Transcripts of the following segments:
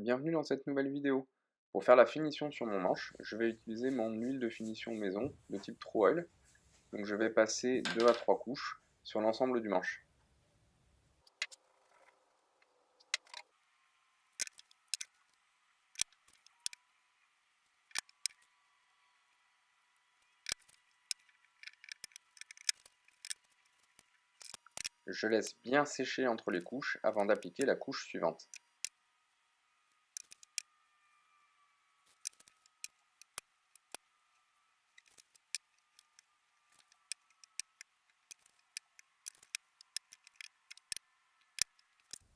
Bienvenue dans cette nouvelle vidéo. Pour faire la finition sur mon manche, je vais utiliser mon huile de finition maison de type True Oil. Donc je vais passer 2 à 3 couches sur l'ensemble du manche. Je laisse bien sécher entre les couches avant d'appliquer la couche suivante.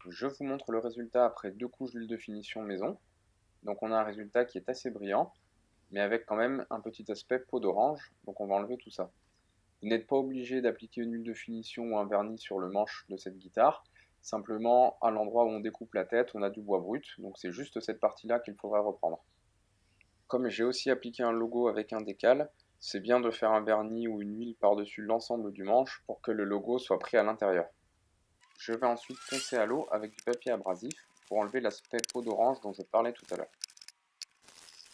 Je vous montre le résultat après 2 couches d'huile de finition maison. Donc on a un résultat qui est assez brillant, mais avec quand même un petit aspect peau d'orange, donc on va enlever tout ça. Vous n'êtes pas obligé d'appliquer une huile de finition ou un vernis sur le manche de cette guitare. Simplement, à l'endroit où on découpe la tête, on a du bois brut, donc c'est juste cette partie-là qu'il faudrait reprendre. Comme j'ai aussi appliqué un logo avec un décal, c'est bien de faire un vernis ou une huile par-dessus l'ensemble du manche pour que le logo soit pris à l'intérieur. Je vais ensuite poncer à l'eau avec du papier abrasif pour enlever l'aspect peau d'orange dont je parlais tout à l'heure.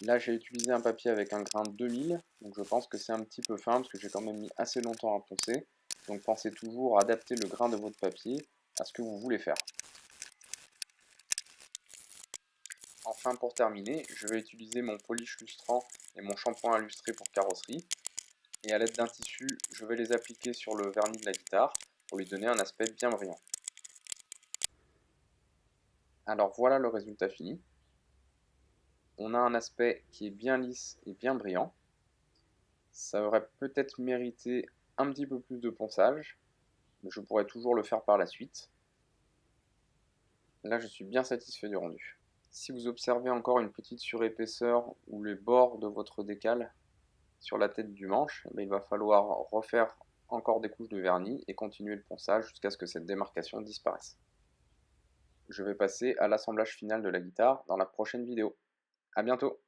Là, j'ai utilisé un papier avec un grain de 2000, donc je pense que c'est un petit peu fin parce que j'ai quand même mis assez longtemps à poncer. Donc pensez toujours à adapter le grain de votre papier à ce que vous voulez faire. Enfin, pour terminer, je vais utiliser mon polish lustrant et mon shampoing à lustrer pour carrosserie. Et à l'aide d'un tissu, je vais les appliquer sur le vernis de la guitare pour lui donner un aspect bien brillant. Alors voilà le résultat fini. On a un aspect qui est bien lisse et bien brillant. Ça aurait peut-être mérité un petit peu plus de ponçage, mais je pourrais toujours le faire par la suite. Là, je suis bien satisfait du rendu. Si vous observez encore une petite surépaisseur ou les bords de votre décal sur la tête du manche, il va falloir refaire encore des couches de vernis et continuer le ponçage jusqu'à ce que cette démarcation disparaisse. Je vais passer à l'assemblage final de la guitare dans la prochaine vidéo. A bientôt!